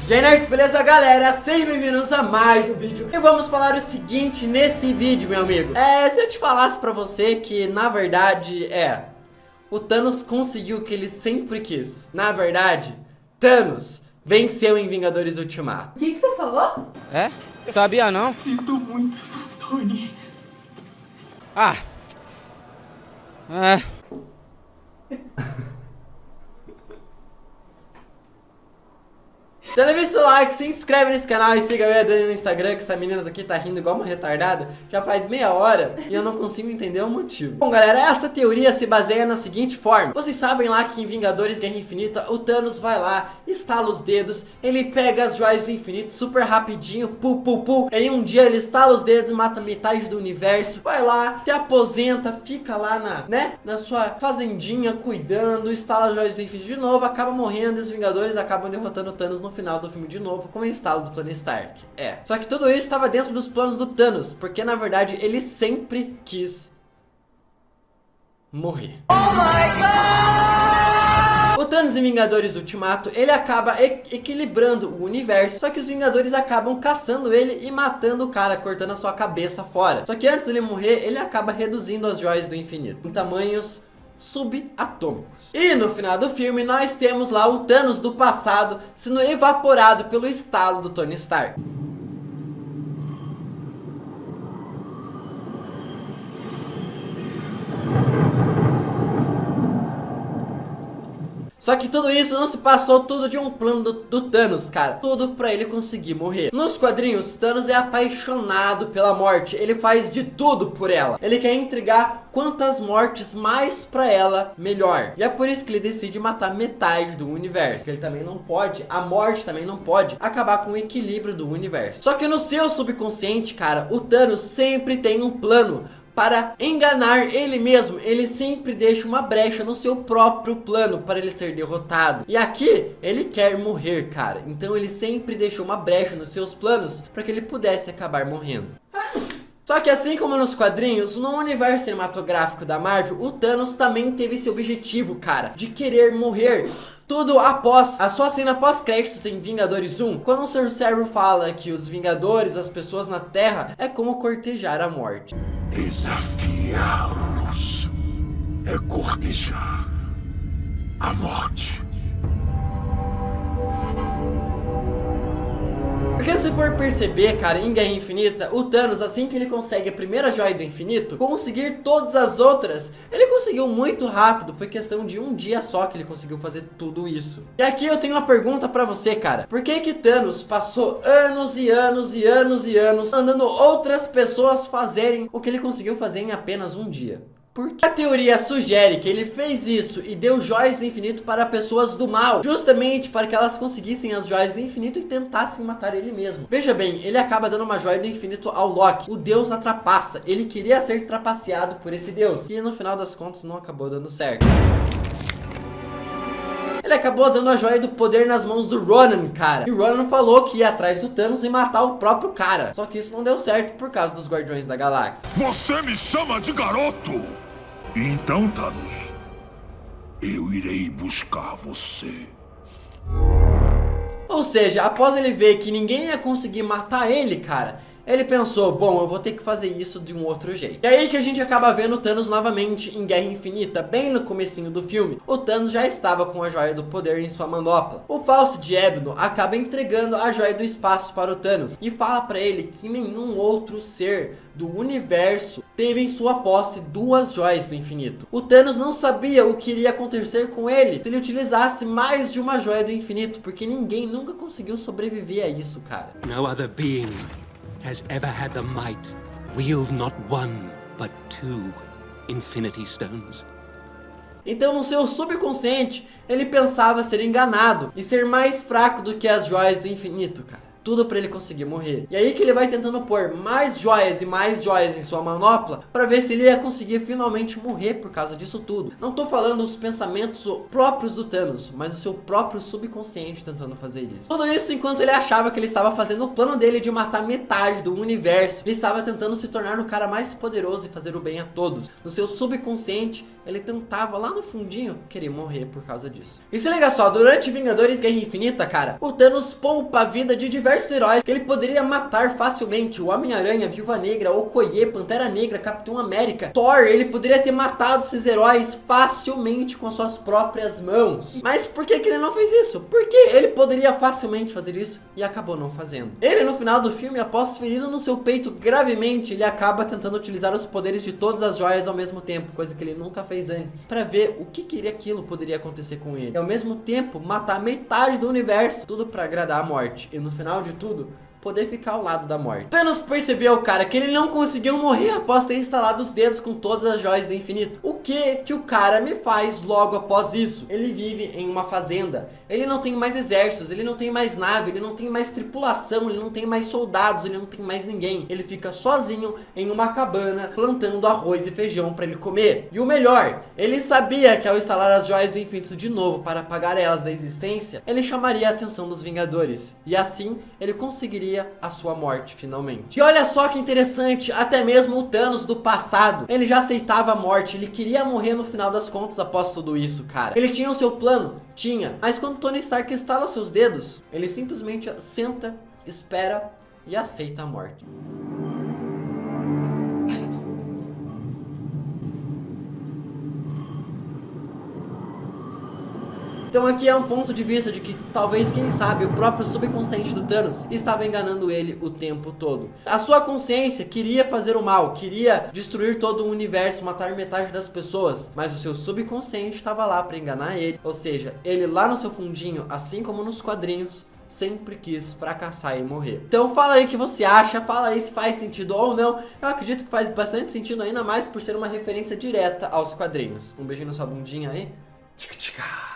E aí, nerds, beleza, galera? Sejam bem-vindos a mais um vídeo. E vamos falar o seguinte nesse vídeo, meu amigo. Se eu te falasse pra você que, na verdade, o Thanos conseguiu o que ele sempre quis. Na verdade, Thanos venceu em Vingadores Ultimato. O que você falou? É? Sabia não? Sinto muito, Tony. Então levante seu like, se inscreve nesse canal e siga eu e a Dani no Instagram, que essa menina daqui tá rindo igual uma retardada já faz meia hora e eu não consigo entender o motivo. Bom, galera, essa teoria se baseia na seguinte forma. Vocês sabem lá que em Vingadores Guerra Infinita, o Thanos vai lá, estala os dedos, ele pega as joias do infinito super rapidinho, em um dia ele estala os dedos, mata metade do universo, vai lá, se aposenta, fica lá na sua fazendinha cuidando, estala as joias do infinito de novo, acaba morrendo e os Vingadores acabam derrotando o Thanos no final do filme de novo, com o instalo do Tony Stark. Só que tudo isso estava dentro dos planos do Thanos, porque na verdade ele sempre quis morrer. Oh my God! O Thanos em Vingadores Ultimato, ele acaba equilibrando o universo, só que os Vingadores acabam caçando ele e matando o cara, cortando a sua cabeça fora. Só que antes dele morrer, ele acaba reduzindo as joias do infinito em tamanhos subatômicos. E no final do filme nós temos lá o Thanos do passado sendo evaporado pelo estalo do Tony Stark. Só que tudo isso não se passou tudo de um plano do Thanos, cara. Tudo pra ele conseguir morrer. Nos quadrinhos, Thanos é apaixonado pela morte. Ele faz de tudo por ela. Ele quer entregar quantas mortes mais pra ela, melhor. E é por isso que ele decide matar metade do universo. Porque ele também não pode, a morte também não pode acabar com o equilíbrio do universo. Só que no seu subconsciente, cara, o Thanos sempre tem um plano para enganar ele mesmo. Ele sempre deixa uma brecha no seu próprio plano para ele ser derrotado. E aqui ele quer morrer, cara. Então ele sempre deixou uma brecha nos seus planos para que ele pudesse acabar morrendo. Só que assim como nos quadrinhos, no universo cinematográfico da Marvel, o Thanos também teve esse objetivo, cara, de querer morrer. Tudo após a sua cena pós-créditos em Vingadores 1, quando o Sr. Servo fala que os Vingadores, as pessoas na Terra, é como cortejar a morte. Desafiá-los é cortejar a morte. Porque se for perceber, cara, em Guerra Infinita, o Thanos, assim que ele consegue a primeira joia do infinito, conseguir todas as outras, ele conseguiu muito rápido. Foi questão de um dia só que ele conseguiu fazer tudo isso. E aqui eu tenho uma pergunta pra você, cara. Por que Thanos passou anos e anos e anos e anos mandando outras pessoas fazerem o que ele conseguiu fazer em apenas um dia? Porque a teoria sugere que ele fez isso e deu joias do infinito para pessoas do mal, justamente para que elas conseguissem as joias do infinito e tentassem matar ele mesmo. Veja bem, ele acaba dando uma joia do infinito ao Loki, o deus da trapaça. Ele queria ser trapaceado por esse deus e no final das contas não acabou dando certo. Ele acabou dando a joia do poder nas mãos do Ronan, cara. E o Ronan falou que ia atrás do Thanos e matar o próprio cara. Só que isso não deu certo por causa dos Guardiões da Galáxia. Você me chama de garoto? Então, Thanos, eu irei buscar você. Ou seja, após ele ver que ninguém ia conseguir matar ele, cara, ele pensou, bom, eu vou ter que fazer isso de um outro jeito. E aí que a gente acaba vendo o Thanos novamente em Guerra Infinita, bem no comecinho do filme. O Thanos já estava com a joia do poder em sua manopla. O Falso de Ebno acaba entregando a joia do espaço para o Thanos e fala para ele que nenhum outro ser do universo teve em sua posse duas joias do infinito. O Thanos não sabia o que iria acontecer com ele se ele utilizasse mais de uma joia do infinito, porque ninguém nunca conseguiu sobreviver a isso, cara. No other being has ever had the might wield not one but two Infinity Stones. Então no seu subconsciente ele pensava ser enganado e ser mais fraco do que as joias do infinito, cara. tudo pra ele conseguir morrer. E aí que ele vai tentando pôr mais joias e mais joias em sua manopla pra ver se ele ia conseguir finalmente morrer por causa disso tudo. Não tô falando os pensamentos próprios do Thanos, mas o seu próprio subconsciente tentando fazer isso. Tudo isso enquanto ele achava que ele estava fazendo o plano dele de matar metade do universo. Ele estava tentando se tornar o cara mais poderoso e fazer o bem a todos. No seu subconsciente, ele tentava lá no fundinho querer morrer por causa disso. E se liga só, durante Vingadores Guerra Infinita, cara, o Thanos poupa a vida de diversos heróis que ele poderia matar facilmente. O Homem-Aranha, Viúva Negra, Okoye, Pantera Negra, Capitão América, Thor. Ele poderia ter matado esses heróis facilmente com suas próprias mãos. Mas por que ele não fez isso? Porque ele poderia facilmente fazer isso e acabou não fazendo. Ele, no final do filme, após ferido no seu peito gravemente, ele acaba tentando utilizar os poderes de todas as joias ao mesmo tempo, coisa que ele nunca fez antes, para ver o que aquilo poderia acontecer com ele. E ao mesmo tempo, matar metade do universo, tudo para agradar a morte. E no final de tudo, poder ficar ao lado da morte. Thanos percebeu, cara, que ele não conseguiu morrer após ter instalado os dedos com todas as joias do infinito. O que o cara me faz logo após isso? Ele vive em uma fazenda. Ele não tem mais exércitos, ele não tem mais nave, ele não tem mais tripulação, ele não tem mais soldados, ele não tem mais ninguém. Ele fica sozinho em uma cabana plantando arroz e feijão para ele comer. E o melhor, ele sabia que ao instalar as joias do infinito de novo para apagar elas da existência, ele chamaria a atenção dos Vingadores. E assim, ele conseguiria a sua morte finalmente. E olha só que interessante, até mesmo o Thanos do passado, ele já aceitava a morte, ele queria morrer no final das contas após tudo isso, cara. Ele tinha o seu plano? Tinha. Mas quando Tony Stark estala os seus dedos, ele simplesmente senta, espera e aceita a morte. Então aqui é um ponto de vista de que talvez, quem sabe, o próprio subconsciente do Thanos estava enganando ele o tempo todo. A sua consciência queria fazer o mal, queria destruir todo o universo, matar metade das pessoas, mas o seu subconsciente estava lá para enganar ele. Ou seja, ele lá no seu fundinho, assim como nos quadrinhos, sempre quis fracassar e morrer. Então fala aí o que você acha, fala aí se faz sentido ou não. Eu acredito que faz bastante sentido, ainda mais por ser uma referência direta aos quadrinhos. Um beijinho na sua bundinha aí. Tchica, tchica.